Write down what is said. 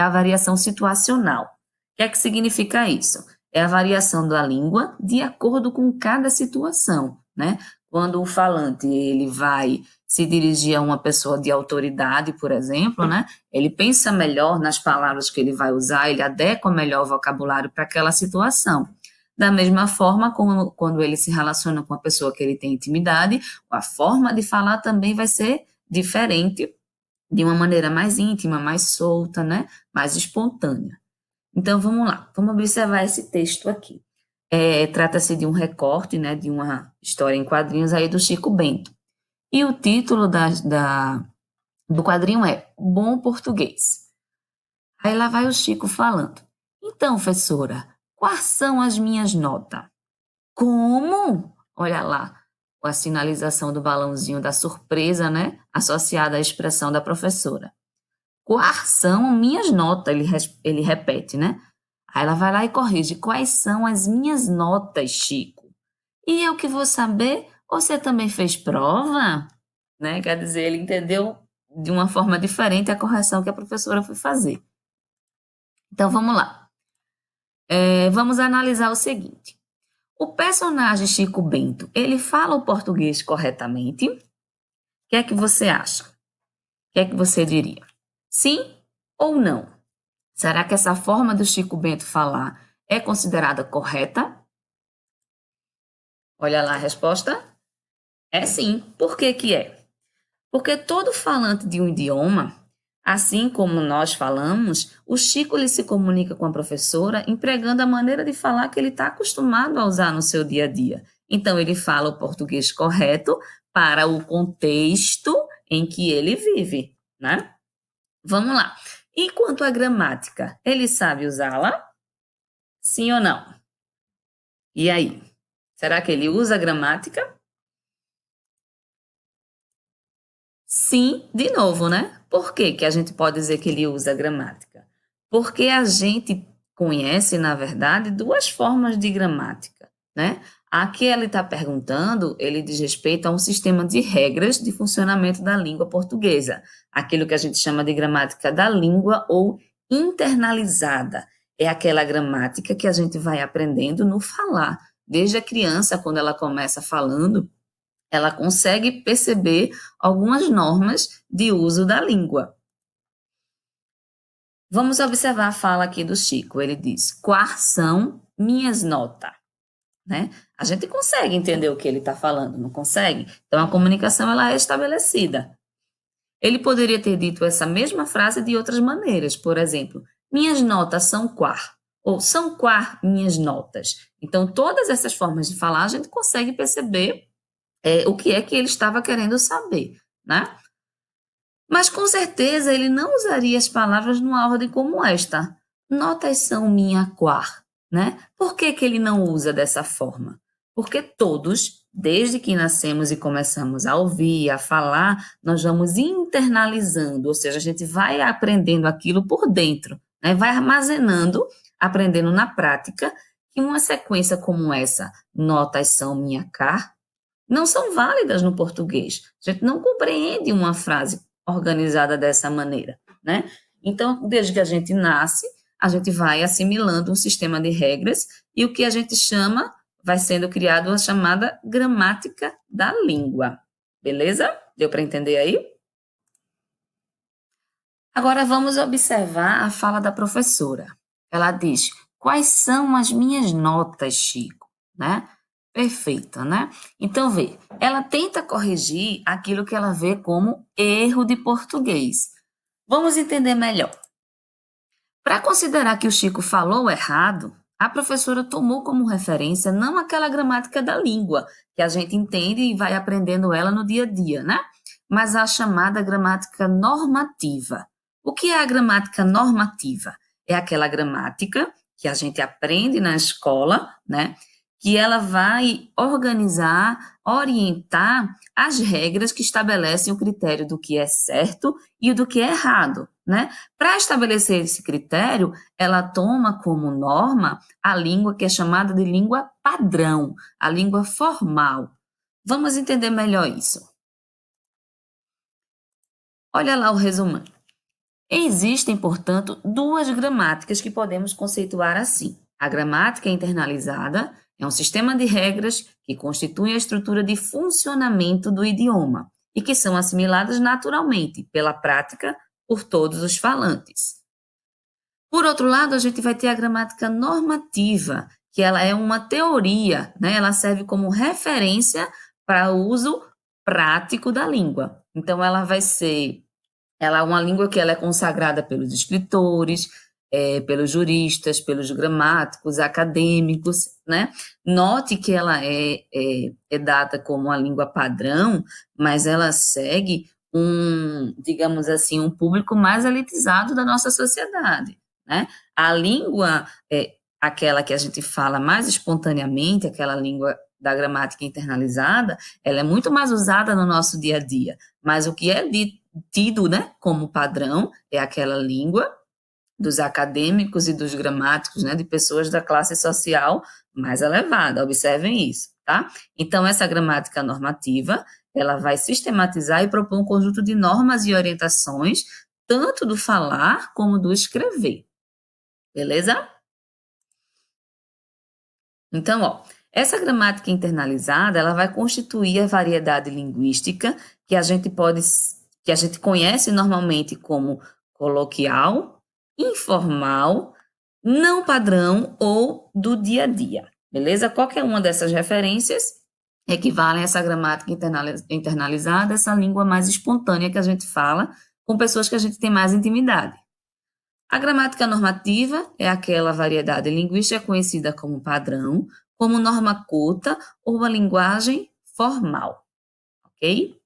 é a variação situacional. O que é que significa isso? É a variação da língua de acordo com cada situação, né? Quando o falante ele vai se dirigir a uma pessoa de autoridade, por exemplo, né? Ele pensa melhor nas palavras que ele vai usar, ele adequa melhor o vocabulário para aquela situação. Da mesma forma, como quando ele se relaciona com a pessoa que ele tem intimidade, a forma de falar também vai ser diferente, de uma maneira mais íntima, mais solta, né? Mais espontânea. Então, vamos lá, vamos observar esse texto aqui. Trata-se de um recorte, né, de uma história em quadrinhos aí do Chico Bento. E o título do quadrinho é Bom Português. Aí lá vai o Chico falando. Então, professora, quais são as minhas notas? Como? Olha lá, a sinalização do balãozinho da surpresa, né? Associada à expressão da professora. Quais são minhas notas? Ele repete, né? Aí ela vai lá e corrige. Quais são as minhas notas, Chico? E eu que vou saber? Você também fez prova? Né? Quer dizer, ele entendeu de uma forma diferente a correção que a professora foi fazer. Então, vamos lá. Vamos analisar o seguinte. O personagem Chico Bento, ele fala o português corretamente? O que é que você acha? O que é que você diria? Sim ou não? Será que essa forma do Chico Bento falar é considerada correta? Olha lá a resposta. É sim. Por que que é? Porque todo falante de um idioma, assim como nós falamos, o Chico ele se comunica com a professora empregando a maneira de falar que ele está acostumado a usar no seu dia a dia. Então, ele fala o português correto para o contexto em que ele vive, né? Vamos lá. E quanto à gramática, ele sabe usá-la? Sim ou não? E aí? Será que ele usa a gramática? Sim, de novo, né? Por que que a gente pode dizer que ele usa a gramática? Porque a gente conhece, na verdade, duas formas de gramática, né? A que ele está perguntando, ele diz respeito a um sistema de regras de funcionamento da língua portuguesa, aquilo que a gente chama de gramática da língua ou internalizada. É aquela gramática que a gente vai aprendendo no falar. Desde a criança, quando ela começa falando, ela consegue perceber algumas normas de uso da língua. Vamos observar a fala aqui do Chico. Ele diz: quais são minhas notas? Né? A gente consegue entender o que ele está falando, não consegue? Então, a comunicação ela é estabelecida. Ele poderia ter dito essa mesma frase de outras maneiras. Por exemplo, minhas notas são quar, ou são quar minhas notas. Então, todas essas formas de falar, a gente consegue perceber o que é que ele estava querendo saber, né? Mas com certeza ele não usaria as palavras numa ordem como esta. Notas são minha quar, né? Por que que ele não usa dessa forma? Porque todos, desde que nascemos e começamos a ouvir, a falar, nós vamos internalizando, ou seja, a gente vai aprendendo aquilo por dentro, né? Vai armazenando, aprendendo na prática, que uma sequência como essa, notas são minha car, não são válidas no português. A gente não compreende uma frase organizada dessa maneira, né? Então, desde que a gente nasce, a gente vai assimilando um sistema de regras e o que a gente chama, vai sendo criado a chamada gramática da língua. Beleza? Deu para entender aí? Agora vamos observar a fala da professora. Ela diz: quais são as minhas notas, Chico? Né? Perfeita, né? Então, vê, ela tenta corrigir aquilo que ela vê como erro de português. Vamos entender melhor. Para considerar que o Chico falou errado, a professora tomou como referência não aquela gramática da língua, que a gente entende e vai aprendendo ela no dia a dia, né? Mas a chamada gramática normativa. O que é a gramática normativa? É aquela gramática que a gente aprende na escola, né? Que ela vai organizar, orientar as regras que estabelecem o critério do que é certo e do que é errado, né? Para estabelecer esse critério, ela toma como norma a língua que é chamada de língua padrão, a língua formal. Vamos entender melhor isso. Olha lá o resumão. Existem, portanto, duas gramáticas que podemos conceituar assim. A gramática internalizada é um sistema de regras que constitui a estrutura de funcionamento do idioma e que são assimiladas naturalmente pela prática por todos os falantes. Por outro lado, a gente vai ter a gramática normativa, que ela é uma teoria, né? Ela serve como referência para o uso prático da língua. Então, ela é uma língua que ela é consagrada pelos escritores, pelos juristas, pelos gramáticos, acadêmicos, né? Note que ela é dada como uma língua padrão, mas ela segue digamos assim, um público mais elitizado da nossa sociedade, né? A língua aquela que a gente fala mais espontaneamente, aquela língua da gramática internalizada, ela é muito mais usada no nosso dia a dia, mas o que é tido, né, como padrão é aquela língua dos acadêmicos e dos gramáticos, né, de pessoas da classe social mais elevada. Observem isso, tá? Então, essa gramática normativa, ela vai sistematizar e propor um conjunto de normas e orientações, tanto do falar como do escrever. Beleza? Então, ó, essa gramática internalizada, ela vai constituir a variedade linguística que a gente conhece normalmente como coloquial, informal, não padrão ou do dia a dia, beleza? Qualquer uma dessas referências equivale a essa gramática internalizada, essa língua mais espontânea que a gente fala com pessoas que a gente tem mais intimidade. A gramática normativa é aquela variedade linguística conhecida como padrão, como norma culta ou uma linguagem formal, ok?